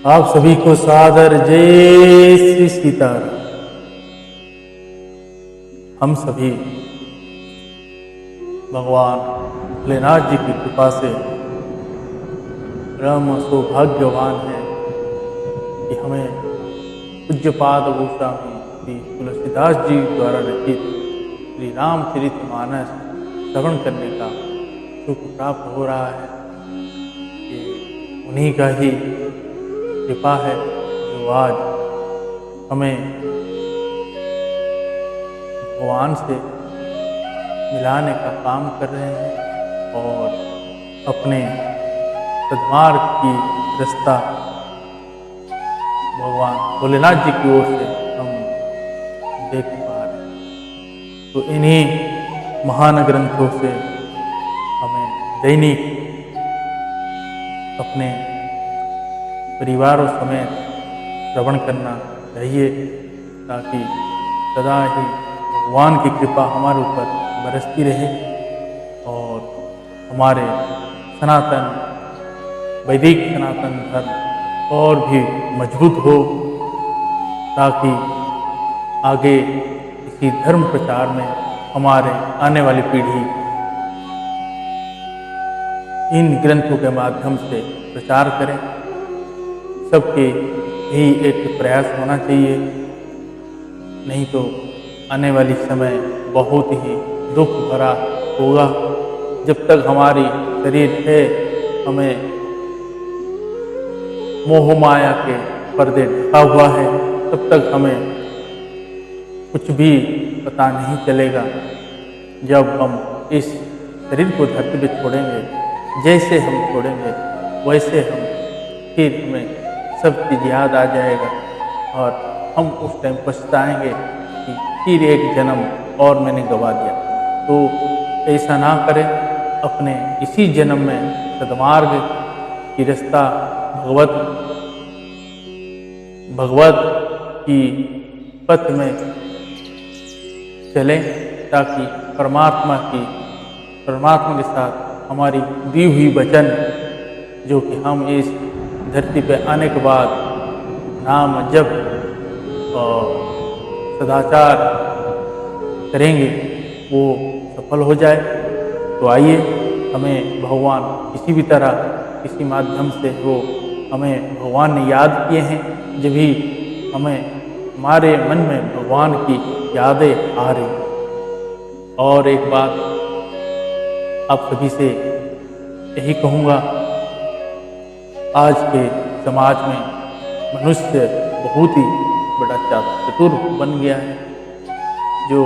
आप सभी को सादर जय श्री सीताराम। हम सभी भगवान भोलेनाथ जी की कृपा से ब्रह्म सौभाग्यवान है कि हमें पूज्यपाद गोस्वामी श्री तुलसीदास जी द्वारा रचित श्री रामचरितमानस श्रवण करने का सुख प्राप्त हो रहा है। ये उन्हीं का ही कृपा है जो आज हमें भगवान से मिलाने का काम कर रहे हैं और अपने सद्मार्ग की रास्ता भगवान भोलेनाथ जी की ओर से हम देख पा रहे हैं। तो इन्हीं महान ग्रंथों से हमें दैनिक अपने परिवारों समेत श्रवण करना चाहिए ताकि सदा ही भगवान की कृपा हमारे ऊपर बरसती रहे और हमारे सनातन वैदिक सनातन धर्म और भी मजबूत हो, ताकि आगे इसी धर्म प्रचार में हमारे आने वाली पीढ़ी इन ग्रंथों के माध्यम से प्रचार करें। सबके ही एक प्रयास होना चाहिए, नहीं तो आने वाली समय बहुत ही दुख भरा होगा। जब तक हमारी शरीर है हमें मोह माया के पर्दे ढका हुआ है, तब तक हमें कुछ भी पता नहीं चलेगा। जब हम इस शरीर को धरती पे छोड़ेंगे, जैसे हम छोड़ेंगे वैसे हम फिर हमें सब चीज़ याद आ जाएगा और हम उस टाइम पछताएंगे कि फिर एक जन्म और मैंने गवा दिया। तो ऐसा ना करें, अपने इसी जन्म में सद्मार्ग की रास्ता भगवत की पथ में चलें, ताकि परमात्मा के साथ हमारी दी हुई वचन जो कि हम इस धरती पे आने के बाद नाम जप और सदाचार करेंगे वो सफल हो जाए। तो आइए, हमें भगवान किसी भी तरह किसी माध्यम से हो हमें भगवान ने याद किए हैं, जब भी हमारे मन में भगवान की यादें आ रही। और एक बात आप सभी से यही कहूँगा, आज के समाज में मनुष्य बहुत ही बड़ा चतुर बन गया है, जो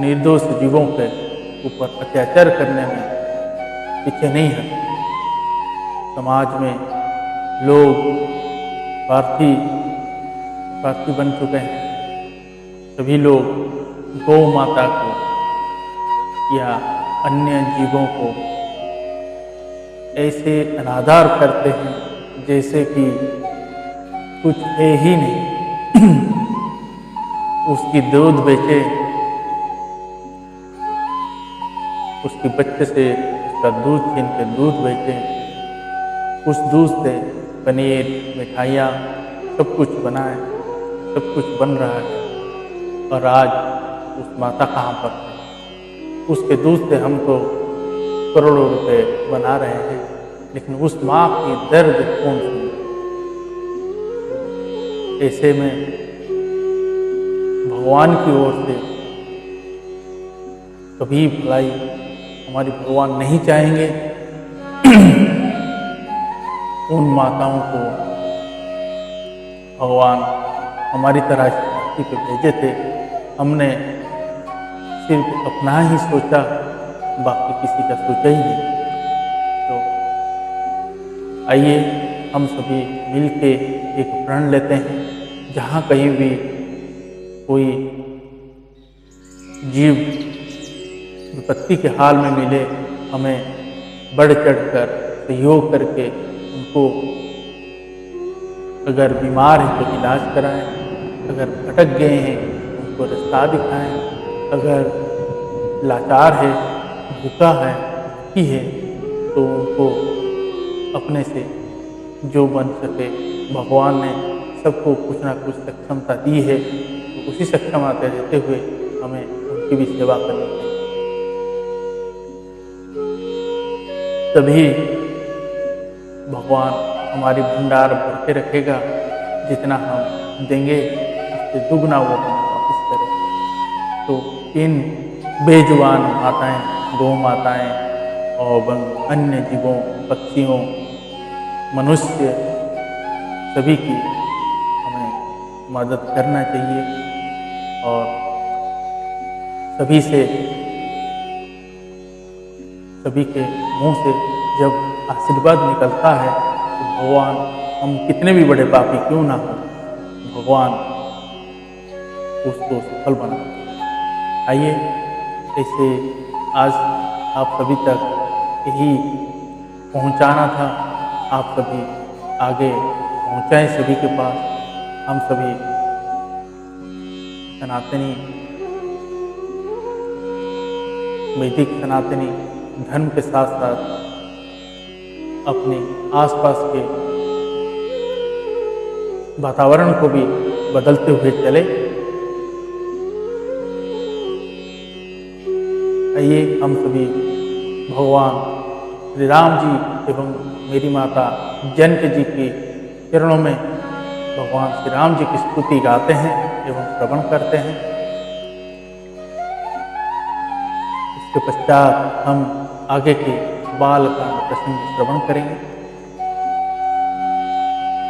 निर्दोष जीवों के ऊपर अत्याचार करने में पीछे नहीं है। समाज में लोग स्वार्थी बन चुके हैं। सभी लोग गौ माता को या अन्य जीवों को ऐसे अनादर करते हैं जैसे कि कुछ है ही नहीं। उसकी दूध बेचे, उसके बच्चे से उसका दूध छीन के दूध बेचे, उस दूध से पनीर, मिठाइयाँ सब कुछ बनाए, सब कुछ बन रहा है। और आज उस माता कहाँ पर है? उसके दूध से हम तो करोड़ों रुपए बना रहे हैं, लेकिन उस माँ की दर्द कौन सुने? ऐसे में भगवान की ओर से कभी भलाई हमारी भगवान नहीं चाहेंगे। उन माताओं को भगवान हमारी तरह धरती पे भेजे थे, हमने सिर्फ अपना ही सोचा, बाकी किसी का सोचा ही नहीं। तो आइए हम सभी मिलके एक प्रण लेते हैं, जहाँ कहीं भी कोई जीव विपत्ति के हाल में मिले, हमें बढ़ चढ़कर सहयोग करके उनको, अगर बीमार है तो इलाज कराएं, अगर भटक गए हैं उनको रास्ता दिखाएं, अगर लाचार है, भूखा है, भूखी है तो उनको अपने से जो बन सके, भगवान ने सबको कुछ ना कुछ सक्षमता दी है, तो उसी सक्षमता रहते हुए हमें उनकी भी सेवा करनी चाहिए। तभी भगवान हमारी भंडार भर के रखेगा। जितना हम देंगे उससे दुगना वो हमें वापस करेगा। तो इन बेजुबान माताएं, गौ माताएं और अन्य जीवों, पक्षियों, मनुष्य सभी की हमें मदद करना चाहिए और सभी के मुंह से जब आशीर्वाद निकलता है तो भगवान, हम कितने भी बड़े पापी क्यों ना हो, भगवान उसको सफल बनाते। आइए, ऐसे आज आप सभी तक यही पहुंचाना था। आप सभी आगे पहुंचाएं सभी के पास। हम सभी सनातनी, वैदिक सनातनी धर्म के साथ साथ अपने आसपास के वातावरण को भी बदलते हुए चले। आइए हम सभी भगवान श्री राम जी एवं मेरी माता जनक जी के चरणों में भगवान श्री राम जी की स्तुति गाते हैं एवं श्रवण करते हैं। इसके पश्चात हम आगे के बालकांड प्रसंग श्रवण करेंगे।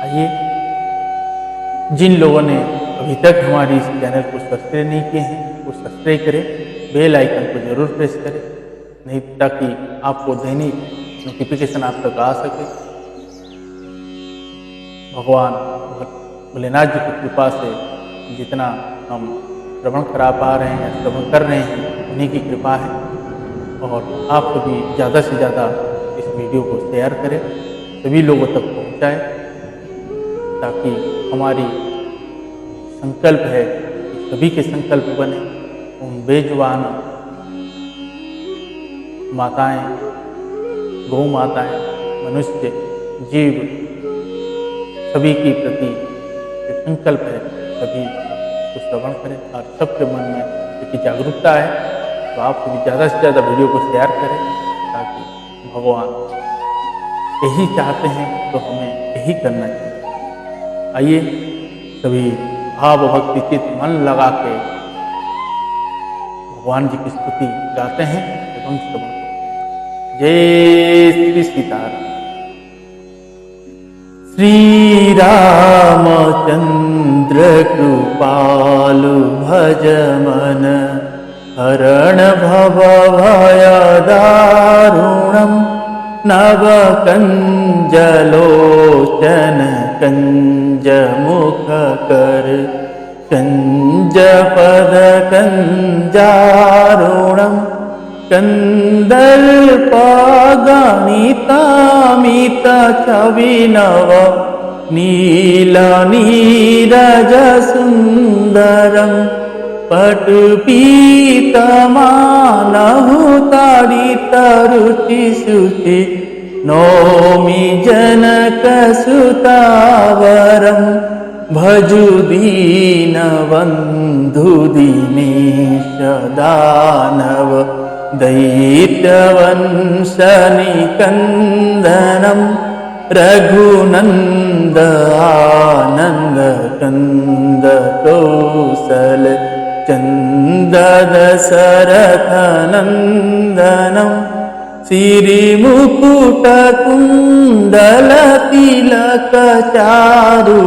आइए, जिन लोगों ने अभी तक हमारी इस चैनल को सब्सक्राइब नहीं किए हैं वो सब्सक्राइब करें, बेल आइकन को जरूर प्रेस करें, नहीं ताकि आपको दैनिक नोटिफिकेशन आप तक आ सके। भगवान भोलेनाथ जी की कृपा से जितना हम श्रवण करा पा रहे हैं, श्रवण कर रहे हैं, उन्हीं की कृपा है। और आप सभी ज़्यादा से ज़्यादा इस वीडियो को शेयर करें, सभी लोगों तक पहुंचाएं, ताकि हमारी संकल्प है कि सभी के संकल्प बने। उन बेजुबान माताएं, गौ माताएं, मनुष्य, जीव सभी के प्रति जो संकल्प है सभी उसको श्रवण करें और सबके मन में यदि जागरूकता है तो आप सभी ज़्यादा से ज़्यादा वीडियो को शेयर करें, ताकि भगवान यही चाहते हैं तो हमें यही करना चाहिए। आइए सभी भाव भक्ति चित्त मन लगा के भगवान जी की स्तुति गाते हैं एवं श्रवण करते हैं। जय श्री सीताराम। श्री रामचंद्र कृपालु भज मन, हरण भव भय दारुणं, नव कंज लोचन कंज मुख कर, कंज पद कंजारुणं, कंदर्प गणितामित छविनव, नील नीरज सुंदरं, पटुपीतमानहु ताडित रुचि शुचि, नौमि जनक सुतावरं, भजु दीनबन्धु दिनेश दानव, दैत्यवंशनिकन्दनं, रघुनन्द आनन्द कंद कौशल चंद दशरथ नंदनं, श्रीमुकुट कुंडल तिलक चारु,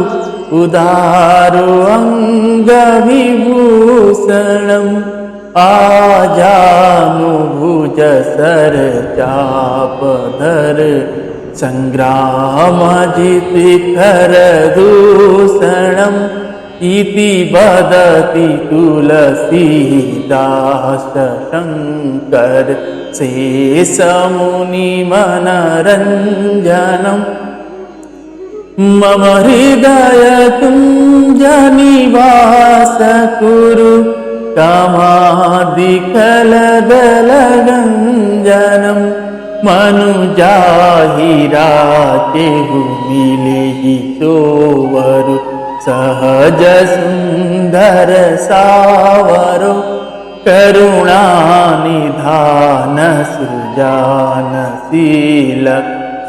उदारु अंग विभूषणं, आजानुभुज सर चापधर, संग्रामजित खर दूषणं, इति वदति तुलसीदास शंकर, शेषमुनि मनरंजनं, मम हृदय कुंज निवास कुरु, कामादिकलदलगंजनं, मनु जाहिरा केहु मिले ही सोवरु सहज सुंदर सावरो करुणा निधान सृजनशील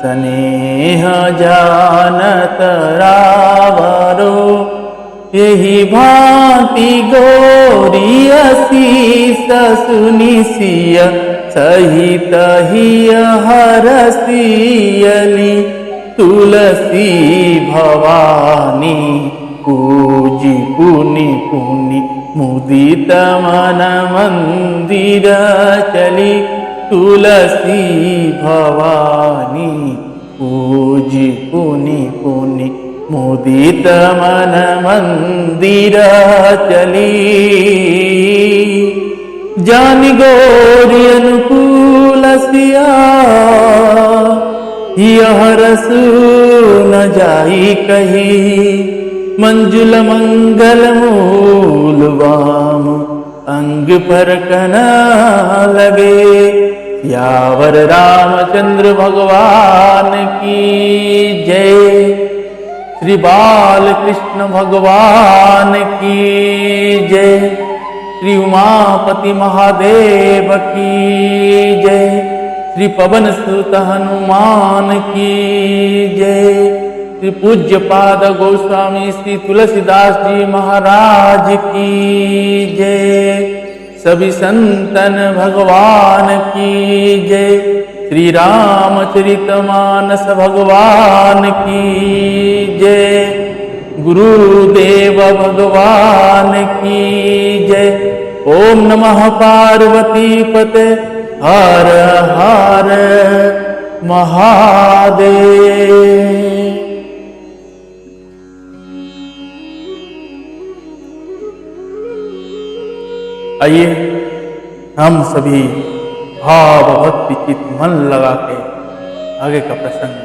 स्नेह जानत रावरो यही भांति गौरियसी सुनिसिय सहित हिय हरसियली तुलसी भवानी पूजी पुनि पुनि मुदित मन मंदिर चली तुलसी भवानी पूजी पुनि पुनि मुदित मन मंदिर चली जान गौरी अनुकूल सिया यह रसू न जाई कही मंजुल मंगल मूल वाम अंग पर कना लगे यावर रामचंद्र भगवान की जय श्री बाल कृष्ण भगवान की जय श्री उमापति महादेव की जय श्री पवन सुत हनुमान की जय श्री पूज्य पाद गोस्वामी श्री तुलसीदास जी महाराज की जय सभी संतन भगवान की जय श्री रामचरितमानस भगवान की जय गुरुदेव भगवान की जय ओम नमः पार्वती पते हर हर महादेव। आइए हम सभी भाव भक्ति चित मन लगा के आगे का प्रसंग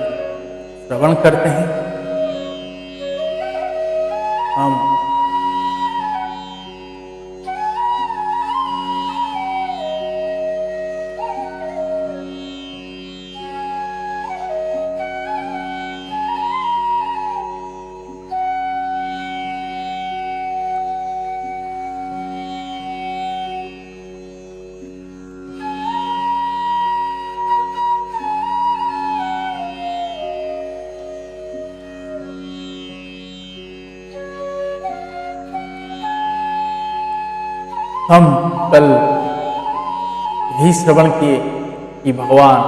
श्रवण करते हैं। हम कल यही श्रवण किए कि भगवान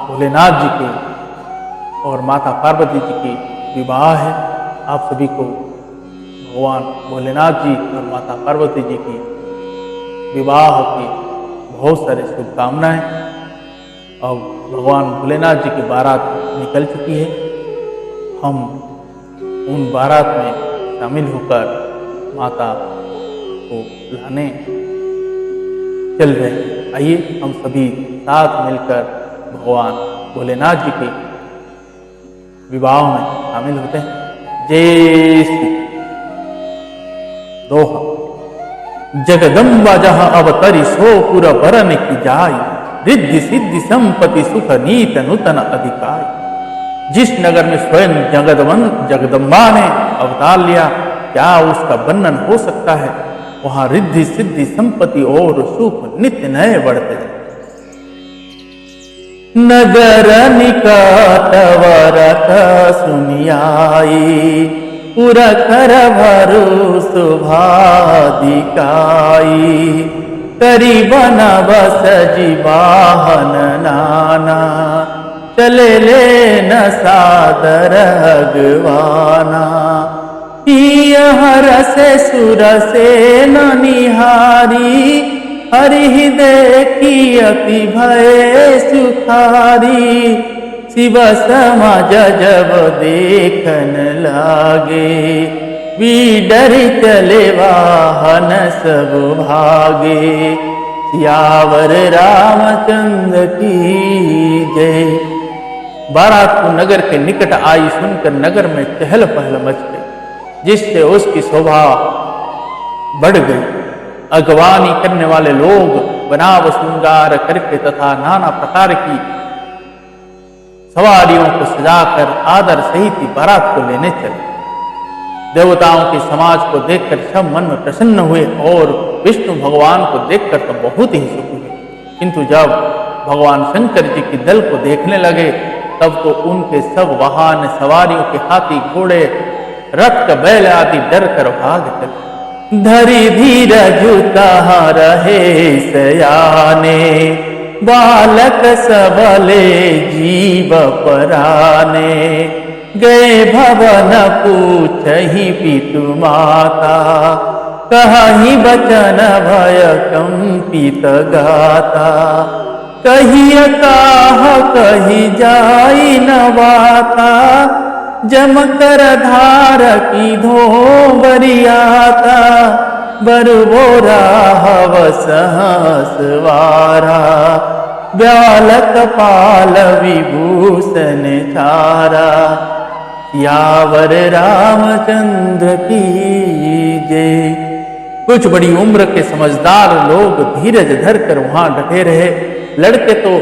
भोलेनाथ जी के और माता पार्वती जी के विवाह है। आप सभी को भगवान भोलेनाथ जी और माता पार्वती जी की विवाह की बहुत सारी शुभकामनाएं। और भगवान भोलेनाथ जी की बारात निकल चुकी है। हम उन बारात में शामिल होकर माता को लाने चल रहे हैं। आइए हम सभी साथ मिलकर भगवान भोलेनाथ जी के विवाह में शामिल होते हैं। जय श्री दोहा। जगदम्बा जहाँ अवतरी सो पुर बरन की जाय, रिद्धि सिद्धि संपत्ति सुख नीत नूतन अधिकार। जिस नगर में स्वयं जगदम्बा ने अवतार लिया, क्या उसका वर्णन हो सकता है। वहां रिद्धि सिद्धि संपत्ति और सुख नित्य नए बढ़ते हैं। नगर निकट वरत सुनियाई, पुरखर भरु शुभाधिकाई। करीबन बस जीवाहन नाना, चले ले न सादर अगवाना। हर से सुर से न निहारी, हरि देखी अति भय सुखारी। शिव समाज जब देखन लागे, बीडर चले वाहन सब भागे। सियावर रामचंद्र की जय। बारात को नगर के निकट आई सुनकर नगर में चहल पहल मच गई, जिससे उसकी शोभा बढ़ गई। अगवानी करने वाले लोग बनाव श्रृंगार करके तथा नाना प्रकार की सवारियों को सजाकर आदर सहित बारात को लेने चले। देवताओं के समाज को देखकर सब मन में प्रसन्न हुए और विष्णु भगवान को देखकर तो बहुत ही सुख हुए। किंतु जब भगवान शंकर जी के दल को देखने लगे तब तो उनके सब वाहन सवारियों के हाथी घोड़े रथ का बैल आदि डर कर भाग चले। धरी धीरज कहाँ रहे सयाने, बालक सबले जीव पराने। गए भवन पूछहि पितु माता, कहि बचन भय कंपित गाता। कहिय काह कही जाई न बाता, जम कर धार की धो बरियाता। बरबोरा हवस हंसवारा, ब्यालक पाल विभूषण चारा। यावर रामचंद्र की जय। कुछ बड़ी उम्र के समझदार लोग धीरज धरकर वहां डटे रहे। लड़के तो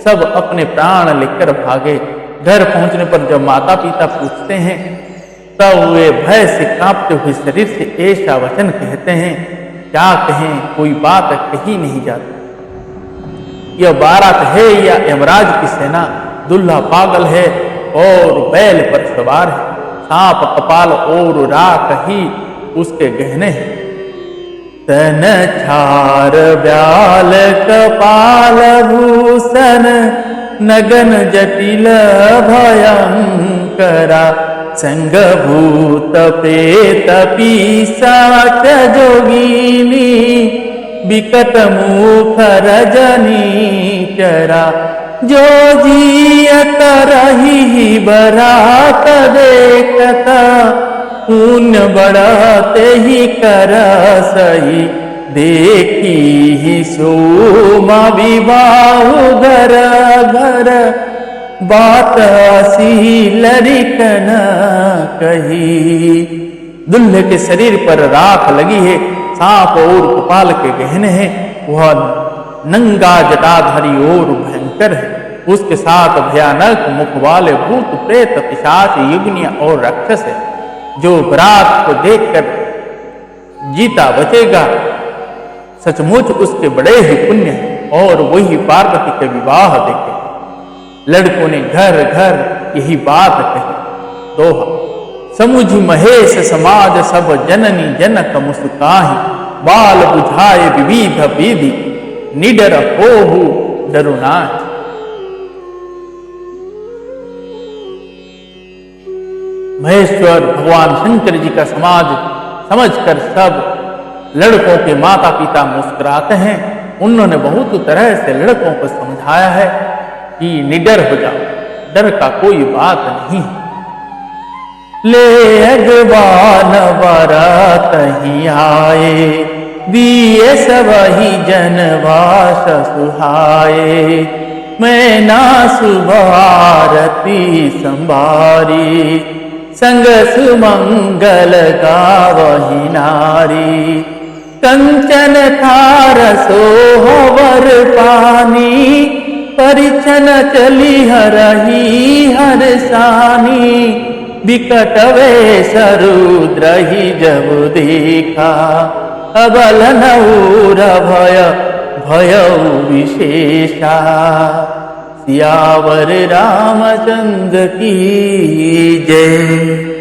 सब अपने प्राण लेकर भागे। घर पहुंचने पर जब माता पिता पूछते हैं तब वे भय से कांपते हुए शरीर से ऐसा वचन कहते हैं, क्या कहें, कोई बात कही नहीं जाती। यह बारात है या यमराज की सेना? दुल्हा पागल है और बैल पर सवार है। सांप कपाल और राख ही उसके गहने हैं। तन छार ब्याल कपाल भूषण, नगन जटिल भयंकरा। संग भूत प्रेत पिशाच जोगिनी, बिकट मुख रजनी चरा। जो जियत रही बरात देखता, पुण्य बढ़ते ही कर सही। देखी ही सोमा विवाह घर घर, बात सी लड़कन कही। दुल्हे के शरीर पर राख लगी है, सांप और कपाल के गहने हैं। वह नंगा जटाधारी और भयंकर है। उसके साथ भयानक मुख वाले भूत प्रेत पिशाच युग्निया और राक्षस है। जो बरात को देखकर जीता बचेगा सचमुच उसके बड़े ही पुण्य है और वही पार्वती के विवाह देखे। लड़कों ने घर घर यही बात कही। दोहा। समुझ महेश समाज सब जननी जनक मुस्काहि, बाल बुझाए विविध विधि, निडर होहु डरु नाहि। महेश्वर भगवान शंकर जी का समाज समझकर सब लड़कों के माता पिता मुस्कुराते हैं। उन्होंने बहुत तरह से लड़कों को समझाया है कि निडर हो जाओ, डर का कोई बात नहीं। ले अगवान बरात ही आए, दिए सबही जनवास सुहाए। मैं ना सुबह आरती संभारी, संग सुमंगल गावही नारी। कंचन थार सोहवर पानी, परिछन चली हरही हरसानी। बिकट वेश रुद्र ही जब देखा, अबल नऊर भय भय विशेषा। सियावर रामचंद्र की जय।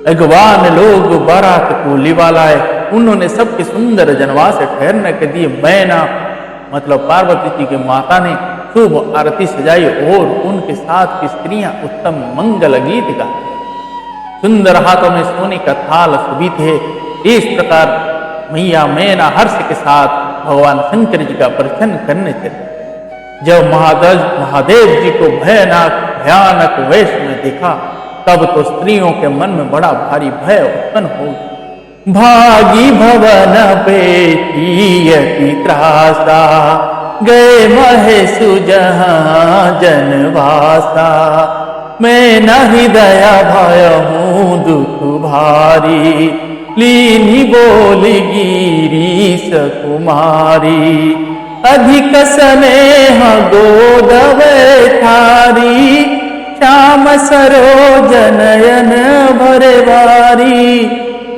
अगवान लोग बारात को लिवा लाए। उन्होंने सबके सुंदर जनवास ठहरने के दिए। मैना मतलब पार्वती जी की माता ने शुभ आरती सजाई और उनके साथ की स्त्रियां उत्तम मंगल गीत गाई। सुंदर हाथों में सोने का थाल शोभित है। इस प्रकार मैया मैना हर्ष के साथ भगवान शंकर जी का प्रसन्न करने चले। जब महादेव जी को भयानक वेश में देखा तब तो स्त्रियों के मन में बड़ा भारी भय उत्पन्न हो गया। भागी भवन बेटी त्रासा, गए महेशु जहां जनवासा। मैं न हृदय भय हूँ दुख भारी, लीनी बोली गिरीश कुमारी। अधिक स्नेह गोदवे थारी, श्याम सरोज नयन भरे बारी,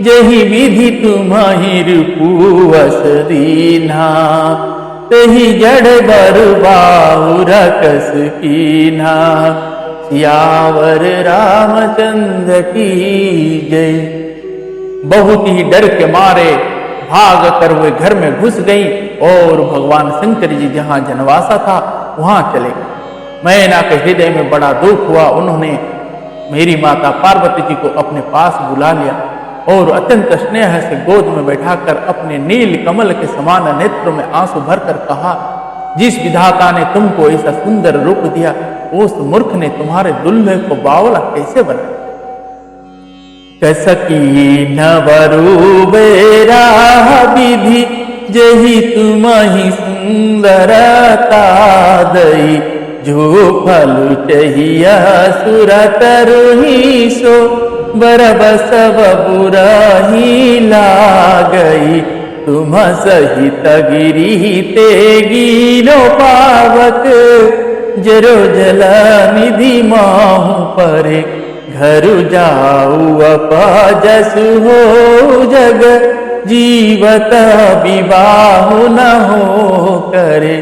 जही विधि तुम्हारी रूपुवस दीन्हा, तही जड़ बर बाहुर कस कीन्हा। सियावर रामचंद्र की जय। बहुत ही डर के मारे भाग कर वे घर में घुस गई और भगवान शंकर जी जहां जनवासा था वहां चले गए। मैना के हृदय में बड़ा दुख हुआ। उन्होंने मेरी माता पार्वती जी को अपने पास बुला लिया और अत्यंत स्नेह से गोद में बैठाकर अपने नील कमल के समान नेत्रों में आंसू भरकर कहा, जिस विधाता ने तुमको ऐसा सुंदर रूप दिया, उस मूर्ख ने तुम्हारे दुल्हे को बावला कैसे बनाया। कसकी न बरू बेरा विधि, जही तुम्हि सुंदरता दई, जो फल चाहिया सुर तरुही सो, बरब सब बुराही लागई, तुम सहित गिरी ते गिरो पावक, जरो जल निधि माहू परे, घर जाऊ अपजसु हो जग, जीवत विवाह न हो करे।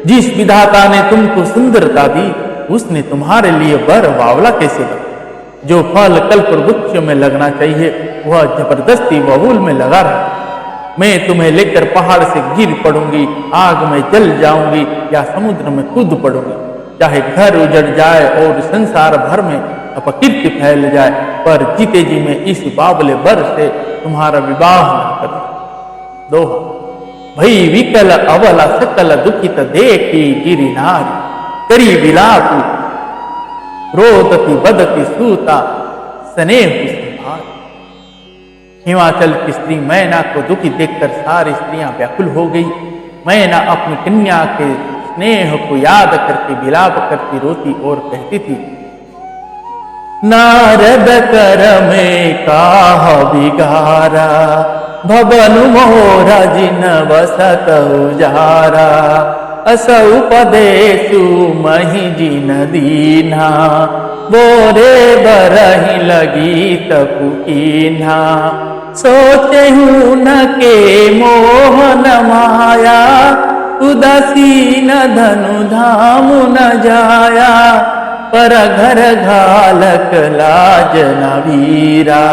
जिस विधाता ने तुमको सुंदरता दी, उसने तुम्हारे लिए वर बावला कैसे बना। जो फल कल्प वृक्ष में लगना चाहिए वह जबरदस्ती बबूल में लगा रहा। मैं तुम्हें लेकर पहाड़ से गिर पड़ूंगी, आग में जल जाऊंगी या समुद्र में कूद पड़ूंगी। चाहे घर उजड़ जाए और संसार भर में अपकीर्ति फैल जाए, पर जीते जी मैं इस बावले वर से तुम्हारा विवाह न करूं। दोहा। भई विकल अवला सकल दुखित देखी गिरि नारी, करी विलापु रोदती बदती सूता, स्नेह संभार। हिमाचल की स्त्री मैना को दुखी देखकर सारी स्त्रियां व्याकुल हो गई। मैना अपनी कन्या के स्नेह को याद करके विलाप करती रोती और कहती थी, नारद कर में काह बिगारा, भवन मोरा जिन बसत उजारा, असौ उपदेशु मही जिन दीन्हा, बोरे बरही लगी तपु कीन्हा, सोचहु न के मोहन माया, उदासीन धनु धामु न जाया, पर घर घालक लाज न वीरा,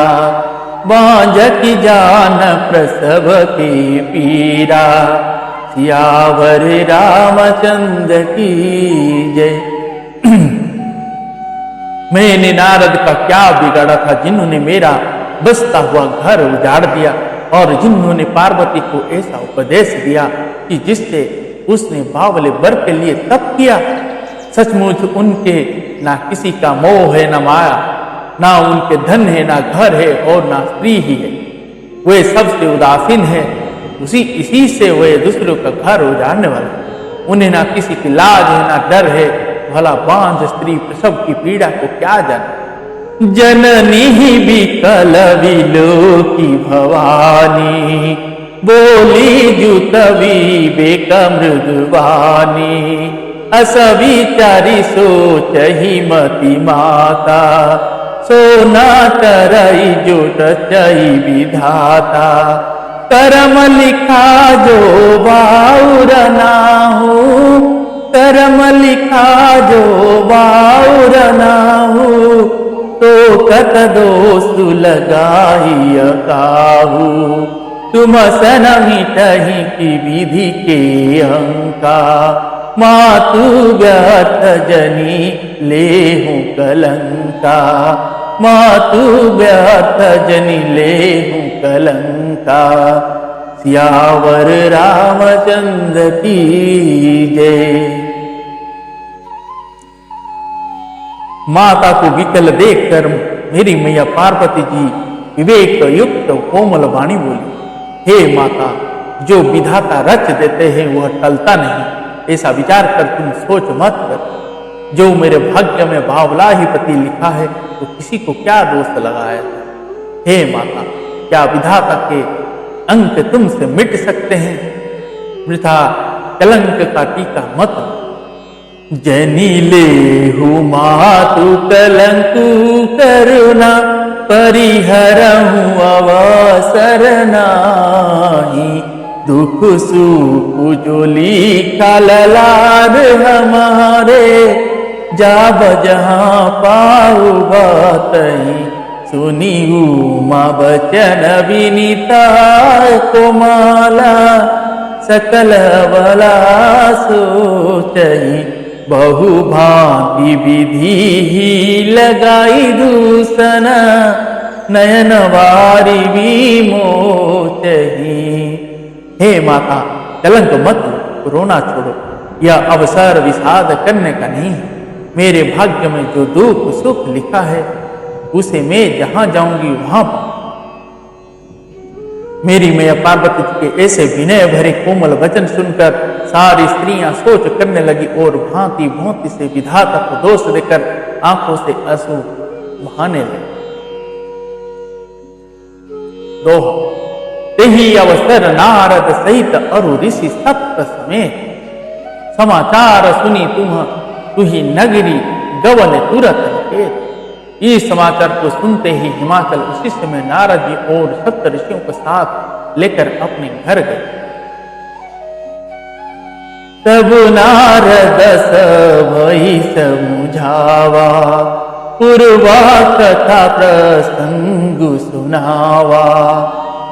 बांझ की जान प्रसव की पीरा। सियावर रामचंद्र की जय। मैंने नारद का क्या बिगाड़ा था, जिन्होंने मेरा बसता हुआ घर उजाड़ दिया और जिन्होंने पार्वती को ऐसा उपदेश दिया कि जिससे उसने बावले वर के लिए तप किया। सचमुच उनके ना किसी का मोह है, ना माया, ना उनके धन है, ना घर है और ना स्त्री ही है। वे सबसे उदासीन है, इसी से वे दूसरों का घर उजाड़ने वाले। उन्हें ना किसी की लाज है, ना डर है। भला बांझ स्त्री प्रसव की पीड़ा को क्या जाने। जननी ही विकल विलोकी भवानी, बोली जुतवी बेक मृदुवानी, असविचारी सोच ही मति माता, सोना तरई जुट चई विधाता, कर्म लिखा जो बाउर नाहू, कर्म लिखा जो बाउर नाहू, तो कत दोष लगाई काहू, तुम सन मिटही की विधि के अंका, मातु व्यर्थ जनी लेहूं कलंका, मातु व्यर्थ जनी लेहूं कलंका। सियावर रामचंद्र की जय। माता को विकल देखकर मेरी मैया पार्वती जी विवेक युक्त कोमल वाणी बोली, हे माता, जो विधाता रच देते हैं वह टलता नहीं। ऐसा विचार कर तुम सोच मत कर। जो मेरे भाग्य में बावला ही पति लिखा है तो किसी को क्या दोष लगाया। हे माता, क्या विधाता के अंक तुमसे मिट सकते हैं? वृथा कलंक का टीका मत। जनी ले मातु कलंकु करुणा परिहरहु अवसर नाही। दुख सुख जो लिखा ललार हमारे जाब जहाँ पाऊ बातही। सुनी उमा बचन विनीता कोमाला सकल बला सोचही। बहु भांति विधि ही लगाई दूषण नयन वारी विमोचही। हे माता कलंक मत, रोना छोड़ो। यह अवसर विषाद करने का नहीं है। मेरे भाग्य में जो दुख सुख लिखा है उसे मैं जहां जाऊंगी वहां पाऊं। मेरी मैया पार्वती के ऐसे विनय भरे कोमल वचन सुनकर सारी स्त्रियां सोच करने लगी और भांति भांति से विधाता को दोष देकर आंखों से आंसू बहाने लगे। दोहा। तेहि अवसर नारद सहित अरु ऋषि सप्त समेत। समाचार सुनी तुही नगरी गवन तुरत निकेत। इस समाचार को सुनते ही हिमाचल उसी समय नारद जी और सप्त ऋषियों के साथ लेकर अपने घर गए। तब नारद सभई समुझावा पूर्वा कथा प्रसंग सुनावा।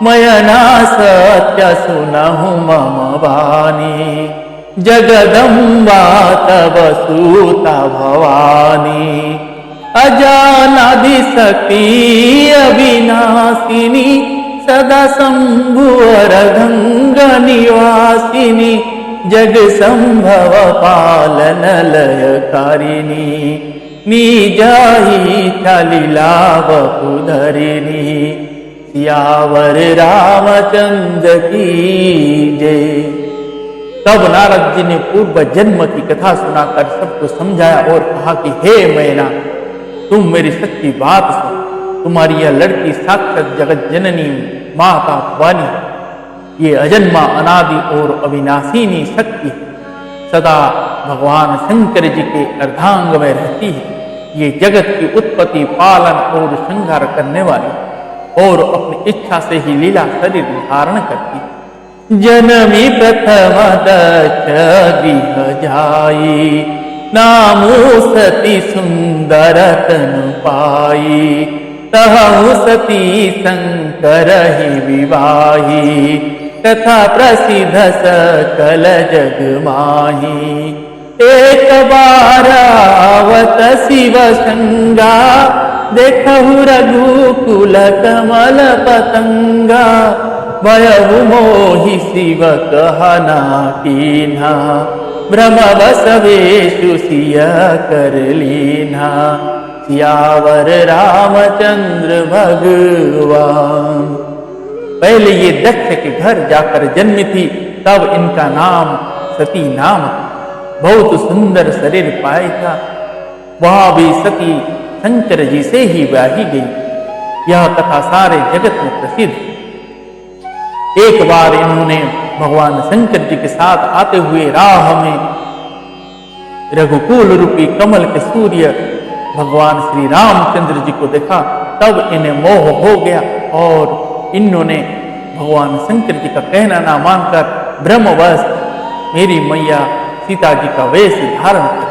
मयना सत्य सुनहु मम वाणी जगदम्बा तब सूता भवानी। अजानादि शक्ति अविनाशिनी सदा शंभुवर गंग निवासिनी। जग संभव पालन लयकारिणी निजाही लीला वपुधरिणी। सियावर रामचंद्र की जय। तब नारद जी ने पूर्व जन्म की कथा सुनाकर सबको समझाया और कहा कि हे मैना, तुम मेरी सच्ची बात सुनो। तुम्हारी यह लड़की साक्षात जगत जननी माता भवानी, ये अजन्मा अनादि और अविनाशिनी शक्ति है। सदा भगवान शंकर जी के अर्धांग में रहती है। ये जगत की उत्पत्ति पालन और श्रृंगार करने वाली और अपनी इच्छा से ही लीला शरीर धारण करती है। जनमी प्रथम दक्ष गृह जाई। नामु सती सुंदर तनु पाई। तहु सती शंकर ही विवाही। तथा प्रसिद्ध सकल जग माही। एक बार आवत शिव संगा। देखहु रघुकुल कमल पतंगा। भयहु मोहि शिव कहना कीन्हा। भ्रम बस वेशु सिया कर लीन्हा। सियावर रामचंद्र भगवान। पहले ये दक्ष के घर जाकर जन्मी थी, तब इनका नाम सती नाम। बहुत सुंदर शरीर पाया था। वहां भी सती शंकर जी से ही ब्याही गई। यह कथा सारे जगत में प्रसिद्ध। एक बार इन्होंने भगवान शंकर जी के साथ आते हुए राह में रघुकुल रूपी कमल के सूर्य भगवान श्री रामचंद्र जी को देखा। तब इन्हें मोह हो गया और इन्होंने भगवान शंकर जी का कहना ना मानकर ब्रह्मवश मेरी मैया सीता जी का वेश धारण कर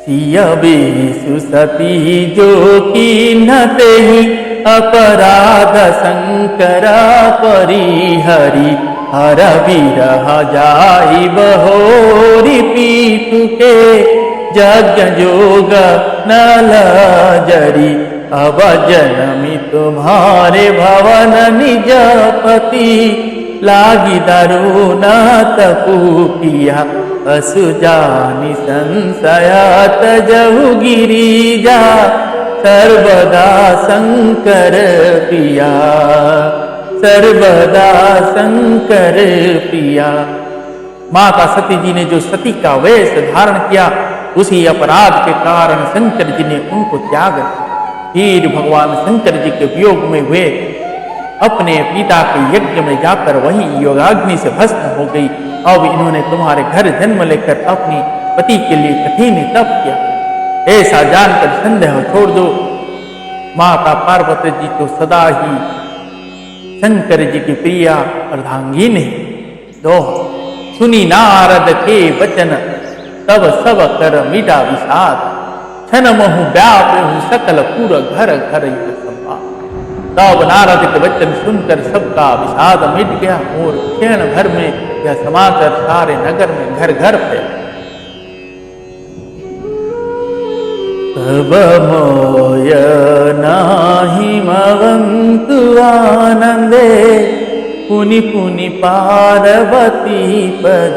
सिया वेशु सती जो की नते ही। अपराध शंकरा परिहरी। हर विरह जाई बहोरी पीतु के। जग जोग नल जरी। अब जनमी तुम्हारे भवन निज पति। लागी दारुण तपु किया। असुजानि संशयात जहु गिरिजा। सर्वदा शंकर प्रिया। सर्वदा शंकर प्रिया। माता सती जी ने जो सती का वेश धारण किया, उसी अपराध के कारण शंकर जी ने उनको त्याग दिया। फिर भगवान शंकर जी के वियोग में वे अपने पिता के यज्ञ में जाकर वहीं योगाग्नि से भस्म हो गई अब इन्होंने तुम्हारे घर जन्म लेकर अपनी पति के लिए कठिन तप किया, ऐसा जानकर संदेह छोड़ दो। माता पार्वती जी तो सदा ही शंकर जी की प्रिया अर्धांगिनी है। दोहा, सुनी नारद के वचन तब सब कर मीठा विषाद, छन महु व्यापु सकल पूर घर घर यह संवाद। तब नारद के वचन सुनकर सबका विषाद मिट गया और क्षण भर में यह समाचार सारे नगर में घर घर फैल। तब मोय नाही मवंतु आनंदे, पुनि पुनि पार्वती पद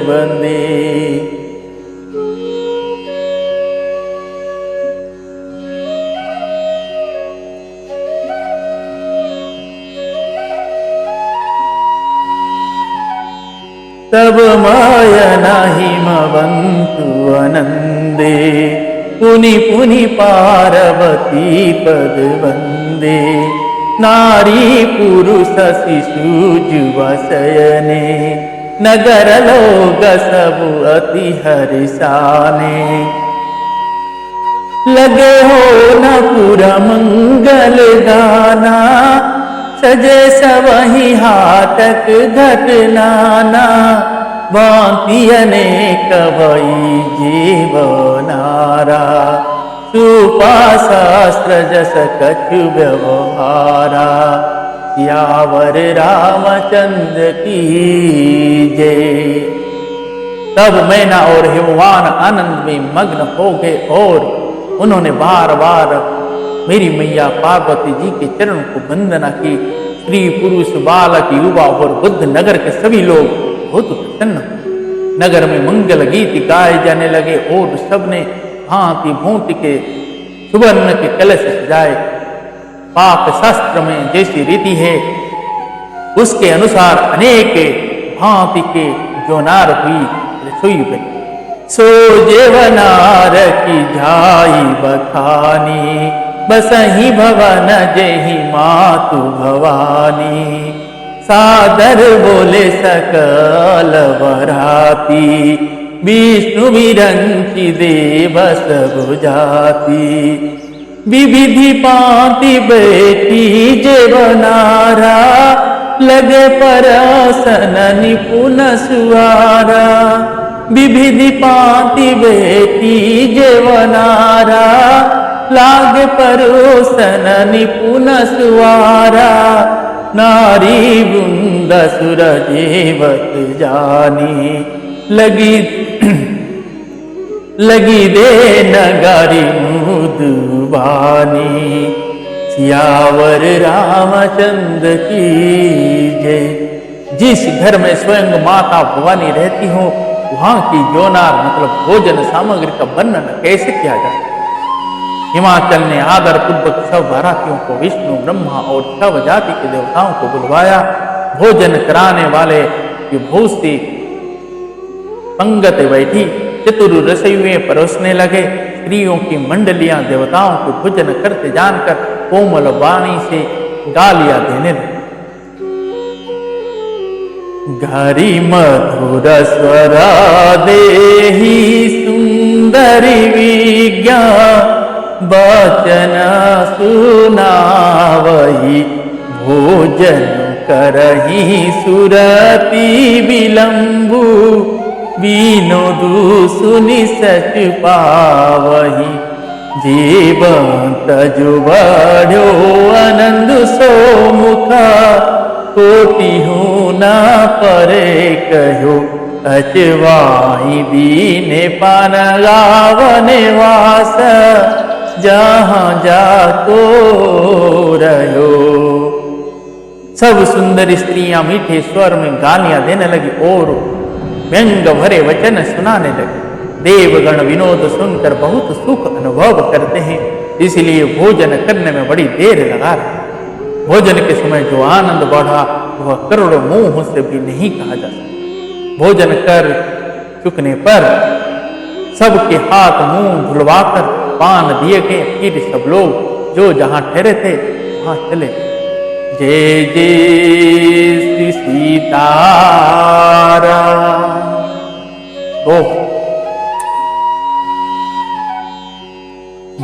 वंदे। तब माय नाही मवंतु आनंदे, पुनि पुनि पार्वती पद वंदे। नारी पुरुष शिशु जुवा शयने, नगर लोग सब अति हर्षाने। लगे हो न पूरा मंगल गाना, सजे सबहि हाटक घटनाना। भांति अनेक भई जीवनारा, सुपा शास्त्र जस कछु व्यवहारा। सियावर रामचंद्र की जय। तब मैना और हिमवान आनंद में मग्न हो गए और उन्होंने बार बार मेरी मैया पार्वती जी के चरणों को वंदना की। स्त्री पुरुष बालक युवा और बुद्ध नगर के सभी लोग बहुत प्रसन्न। नगर में मंगल गीत गाए जाने लगे और सबने भांति भांति के सुवर्ण के कलश सजाए। पाक शास्त्र में जैसी रीति है उसके अनुसार अनेक भांति के जोनार हुई रसोई बनी। सो जेवनार की झाई बखानी, बसही भवन जही मातु भवानी। सादर बोले सकल बराती, विष्णु विरंची देव सब जाति। विविधि पाति बेटी जेवनारा, लगे परसन निपुण सुआरा। विविधि पाति बेटी जेवनारा, लाग परोसन निपुण सुआरा। नारी वृंद सुर जेवत जानी, लगी दे नगारी मुदुबानी। सियावर रामचंद्र की जय। जिस घर में स्वयं माता भवानी रहती हो वहां की जोनार मतलब भोजन सामग्री का वर्णन कैसे किया जाए। हिमाचल ने आदर पूर्वक सब भारतीयों को विष्णु ब्रह्मा और सब जाति के देवताओं को बुलवाया। भोजन कराने वाले की भूसी पंगत बैठी, चतुर रसोइये परोसने लगे। स्त्रियों की मंडलियां देवताओं को भोजन करते जानकर कोमल वाणी से गालियां देने लगे। घरी मधुर स्वरा देहि सुंदरी विज्ञा, बचन सुनावही भोजन करही सुरति विलंबु। विनोदु सुनि सच पावही, जीवंत जो बढ़ो आनंद सो मुखा। कोटि हूँ न परे कहो, अचवाई बीने पान गावने वास। जहाँ जाको रहो। सब सुंदर स्त्रियां मीठे स्वर में गालियां देने लगी और व्यंग भरे वचन सुनाने लगे। देवगण विनोद सुनकर बहुत सुख अनुभव करते हैं, इसलिए भोजन करने में बड़ी देर लगा रहे। भोजन के समय जो आनंद बढ़ा वह करोड़ों मुंह से भी नहीं कहा जा सकता। भोजन कर चुकने पर सबके हाथ मुंह धुलवाकर पान दिए गए। फिर सब लोग जो जहां ठहरे थे वहां चले। जय जय श्री सीताराम।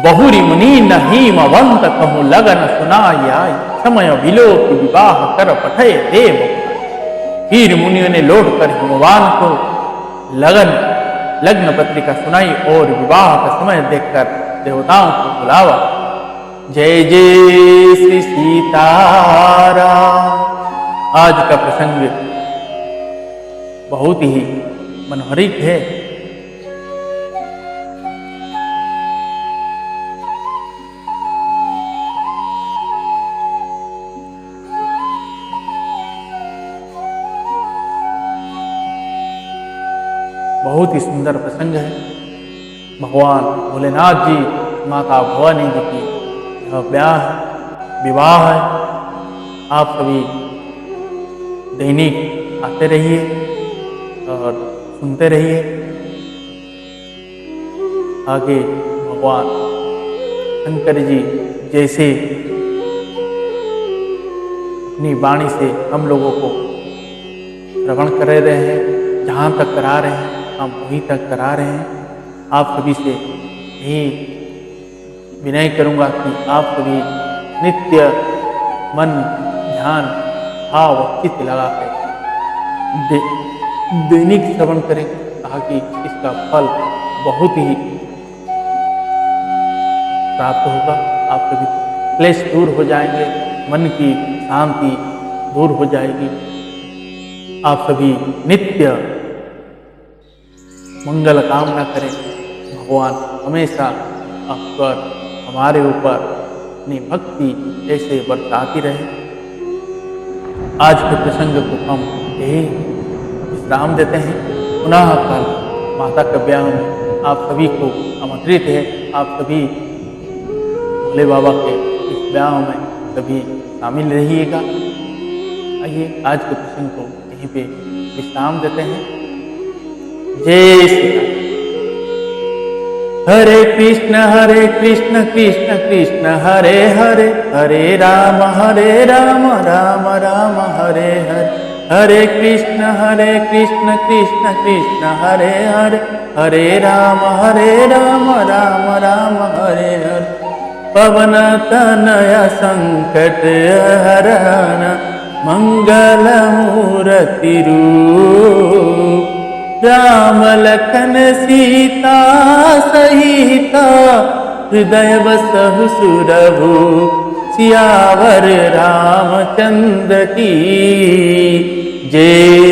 बहुरी मुनि नहीमवंत कहूँ लगन सुनाया, समय विलोक विवाह कर पठय देव। फिर मुनियों ने लौटकर हिमवान को लग्न पत्रिका सुनाई और विवाह का समय देखकर देवताओं को बुलावा। जय जय श्री सीताराम। आज का प्रसंग बहुत ही मनोहरिक है। बहुत ही सुंदर प्रसंग है। भगवान भोलेनाथ जी, माता भवानी जी की यह विवाह है। आप सभी दैनिक आते रहिए और सुनते रहिए। आगे भगवान शंकर जी जैसे अपनी वाणी से हम लोगों को श्रवण कर रहे हैं, जहाँ तक करा रहे हैं हम वहीं तक करा रहे हैं। आप सभी से यही विनय करूँगा कि आप सभी नित्य मन ध्यान भाव चित्त लगा कर दैनिक श्रवण करें, ताकि इसका फल बहुत ही प्राप्त होगा। आप सभी क्लेश दूर हो जाएंगे, मन की शांति दूर हो जाएगी। आप सभी नित्य मंगल कामना करें। भगवान हमेशा आप पर हमारे ऊपर अपनी भक्ति ऐसे बरसाती रहे। आज के प्रसंग को हम यही विश्राम देते हैं। पुनः कल माता के ब्याह में आप सभी को आमंत्रित है। आप सभी भोले बाबा के इस ब्याह में सभी शामिल रहिएगा। आइए आज के प्रसंग को यहीं पे विश्राम देते हैं। जय श्री राम। हरे कृष्ण कृष्ण कृष्ण हरे हरे, हरे राम राम राम हरे हरे। हरे कृष्ण कृष्ण कृष्ण हरे हरे, हरे राम राम राम हरे हरे। पवन तनय संकट हरण, मंगल मूर्ति रूप। राम लखन सीता सहिता, हृदय बसहु सुरभु। सियावर रामचंद्र की जय।